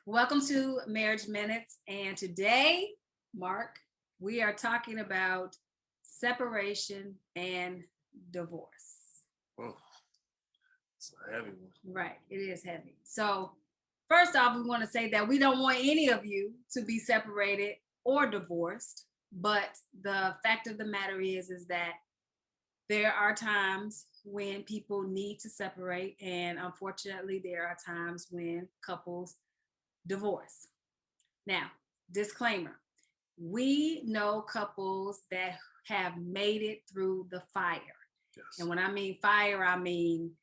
Welcome to Marriage Minutes. And today, Mark, we are talking about separation and divorce. Oh, it's a heavy one. Right, it is heavy. So, first off, we want to say that we don't want any of you to be separated or divorced. But the fact of the matter is that there are times when people need to separate, and unfortunately, there are times when couples divorce. Now, disclaimer, we know couples that have made it through the fire. And Yes. when I mean fire, I mean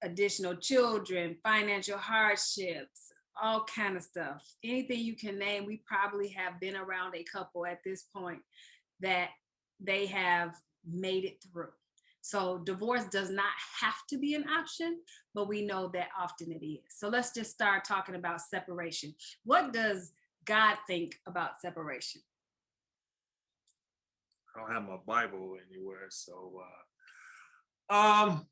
additional children, financial hardships, all kind of stuff. Anything you can name, we probably have been around a couple at this point that they have made it through. So divorce does not have to be an option, but we know that often it is. So let's just start talking about separation. What does God think about separation? I don't have my Bible anywhere, so um,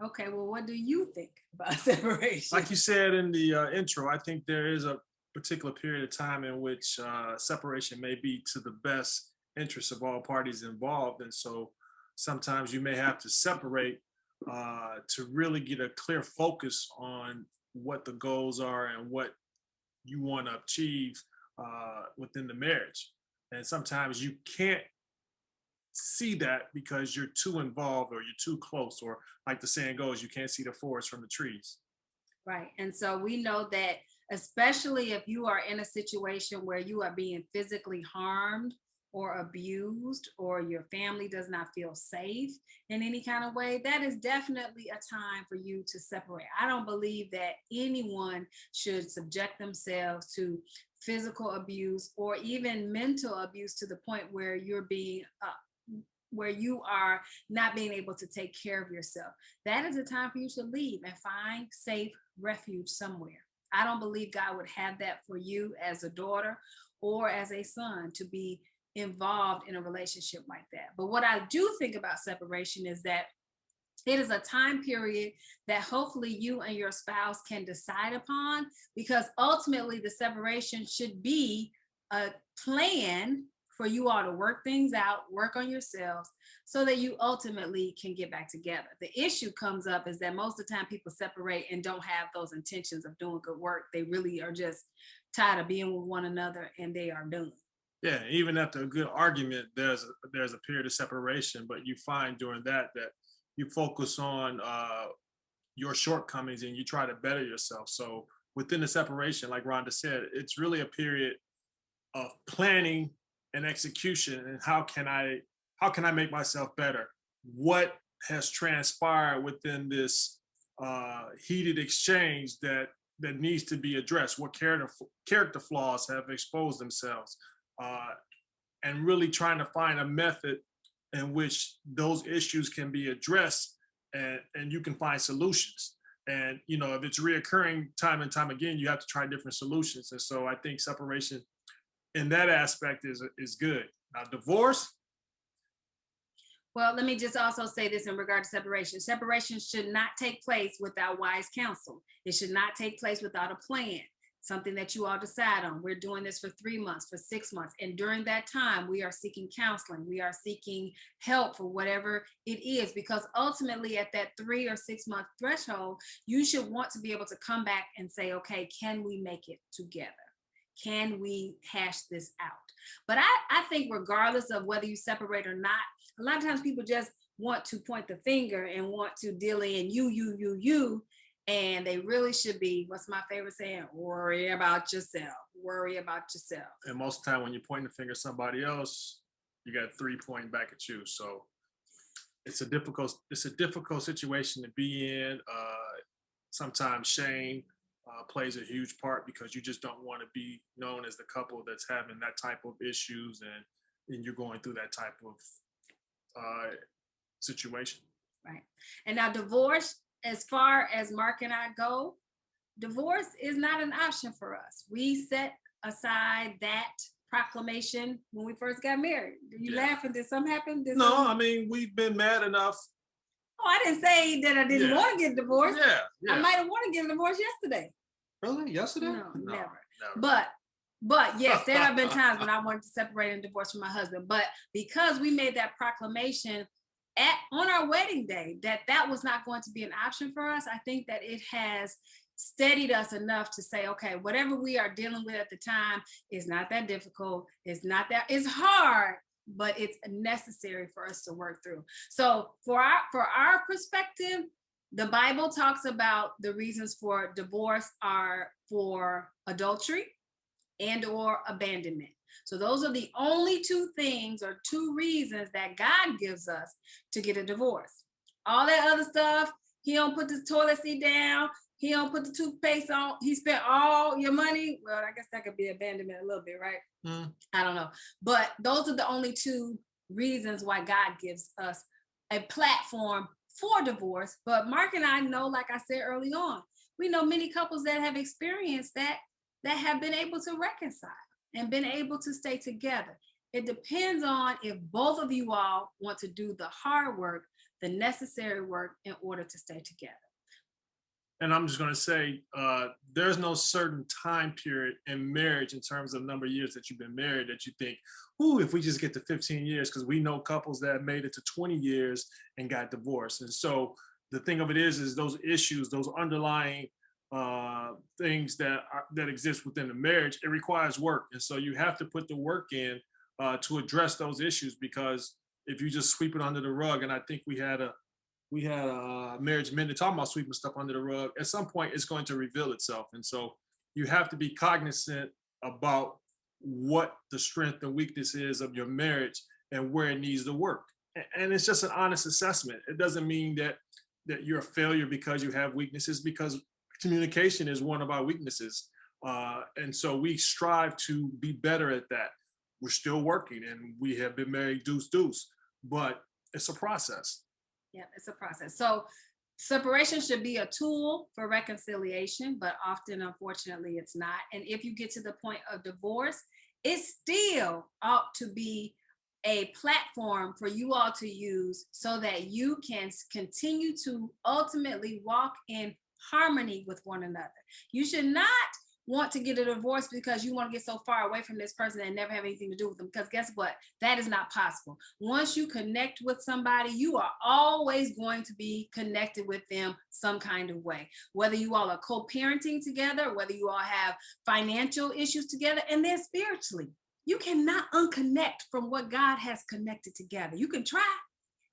Okay, well, what do you think about separation? like you said in the intro, I think there is a particular period of time in which separation may be to the best interest of all parties involved, and so sometimes you may have to separate to really get a clear focus on what the goals are and what you want to achieve within the marriage. And sometimes you can't see that because you're too involved or you're too close, or like the saying goes, you can't see the forest from the trees. Right. And so we know that, especially if you are in a situation where you are being physically harmed or abused, or your family does not feel safe in any kind of way, that is definitely a time for you to separate. I don't believe that anyone should subject themselves to physical abuse or even mental abuse to the point where you're being where you are not being able to take care of yourself. That is a time for you to leave and find safe refuge somewhere. I don't believe God would have that for you as a daughter or as a son to be involved in a relationship like that. But what I do think about separation is that it is a time period that hopefully you and your spouse can decide upon, because ultimately the separation should be a plan for you all to work things out, work on yourselves, so that you ultimately can get back together. The issue comes up is that most of the time people separate and don't have those intentions of doing good work. They really are just tired of being with one another and they are done. Yeah, even after a good argument, there's a period of separation, but you find during that you focus on your shortcomings and you try to better yourself. So within the separation, like Rhonda said, it's really a period of planning and execution. And how can I make myself better? What has transpired within this heated exchange that needs to be addressed? What character flaws have exposed themselves? Uh, and really trying to find a method in which those issues can be addressed, and you can find solutions. And if it's reoccurring time and time again, you have to try different solutions. And so I think separation in that aspect is good. Now divorce, Well, let me just also say this in regard to separation. Separation should not take place without wise counsel. It should not take place without a plan, something that you all decide on. We're doing this for 3 months, for 6 months. And during that time, we are seeking counseling. We are seeking help for whatever it is, because ultimately at that 3 or 6 month threshold, you should want to be able to come back and say, okay, can we make it together? Can we hash this out? But I think regardless of whether you separate or not, a lot of times people just want to point the finger and want to deal in you, and they really should be, what's my favorite saying? Worry about yourself. Worry about yourself. and most of the time when you're pointing the finger at somebody else, you got three pointing back at you. So it's a difficult situation to be in. Sometimes shame plays a huge part because you just don't want to be known as the couple that's having that type of issues, and you're going through that type of situation. Right. And now divorce, as far as Mark and I go, divorce is not an option for us. We set aside that proclamation when we first got married. You Yeah. laughing? Did something happen? Did No, something? I mean we've been mad enough. Oh, I didn't say that I didn't Yeah, want to get divorced. yeah, I yeah. might have wanted to get a divorce yesterday. Really? Yesterday? No, No, never. never. But yes, there have been times when I wanted to separate and divorce from my husband. But because we made that proclamation on our wedding day that was not going to be an option for us, I think that it has steadied us enough to say, okay, whatever we are dealing with at the time is not that difficult. It's hard, but it's necessary for us to work through. So for our perspective, the Bible talks about the reasons for divorce are for adultery and or abandonment. So those are the only two things or two reasons that God gives us to get a divorce. All that other stuff, he don't put the toilet seat down, he don't put the toothpaste on, he spent all your money. Well, I guess that could be abandonment a little bit, right? I don't know. But those are the only two reasons why God gives us a platform for divorce. But Mark and I know, like I said early on, we know many couples that have experienced that have been able to reconcile and been able to stay together. It depends on if both of you all want to do the hard work, the necessary work in order to stay together. And I'm just going to say, there's no certain time period in marriage in terms of number of years that you've been married that you think, ooh, if we just get to 15 years, because we know couples that have made it to 20 years and got divorced. And so the thing of it is those issues, those underlying things that exist within the marriage, it requires work. And so you have to put the work in to address those issues, because if you just sweep it under the rug, and I think we had a marriage minute talking about sweeping stuff under the rug, at some point it's going to reveal itself. And so you have to be cognizant about what the strength and weakness is of your marriage and where it needs to work. And it's just an honest assessment. It doesn't mean that you're a failure because you have weaknesses, because communication is one of our weaknesses. And so we strive to be better at that. We're still working, and we have been married deuce, but it's a process. Yeah, it's a process. So separation should be a tool for reconciliation, but often, unfortunately, it's not. And if you get to the point of divorce, it still ought to be a platform for you all to use so that you can continue to ultimately walk in harmony with one another. You should not want to get a divorce because you want to get so far away from this person and never have anything to do with them, because guess what, that is not possible. Once you connect with somebody, you are always going to be connected with them some kind of way, whether you all are co-parenting together, whether you all have financial issues together, and then spiritually you cannot unconnect from what God has connected together. You can try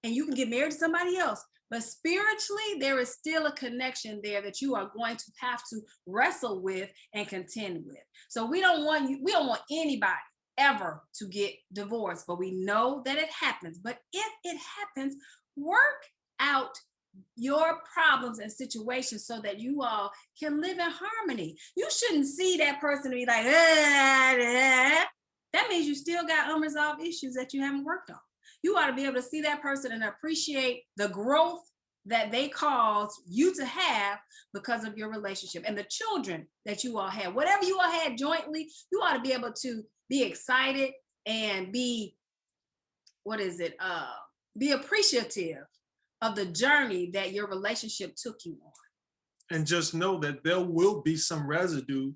and you can get married to somebody else, but spiritually, there is still a connection there that you are going to have to wrestle with and contend with. So we don't want anybody ever to get divorced, but we know that it happens. But if it happens, work out your problems and situations so that you all can live in harmony. You shouldn't see that person and be like, that means you still got unresolved issues that you haven't worked on. You ought to be able to see that person and appreciate the growth that they caused you to have because of your relationship, and the children that you all had. Whatever you all had jointly, you ought to be able to be excited and be appreciative of the journey that your relationship took you on. And just know that there will be some residue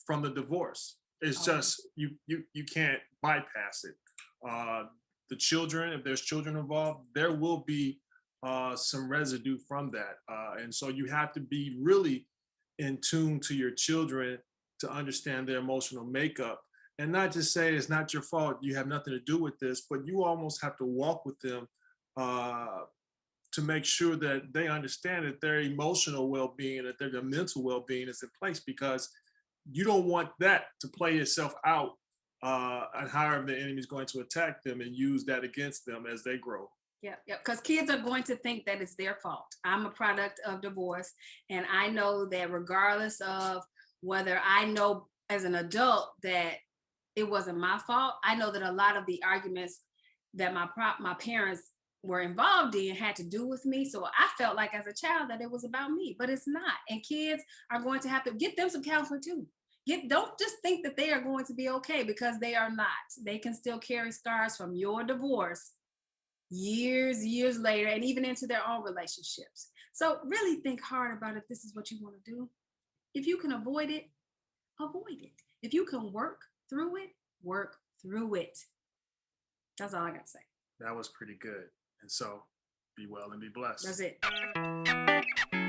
from the divorce. It's just you can't bypass it. The children, if there's children involved, there will be some residue from that. And so you have to be really in tune to your children to understand their emotional makeup, and not just say it's not your fault, you have nothing to do with this, but you almost have to walk with them to make sure that they understand that their emotional well-being, that their mental well-being is in place, because you don't want that to play itself out and however the enemy is going to attack them and use that against them as they grow. Yeah, because kids are going to think that it's their fault. I'm a product of divorce, and I know that regardless of whether I know as an adult that it wasn't my fault, I know that a lot of the arguments that my parents were involved in had to do with me. So I felt like as a child that it was about me, but it's not. And kids are going to have to get them some counseling too. Don't just think that they are going to be okay, because they are not. They can still carry scars from your divorce years later, and even into their own relationships. So really think hard about if this is what you want to do. If you can avoid it, avoid it. If you can work through it, work through it. That's all I got to say. That was pretty good. And so be well and be blessed. That's it.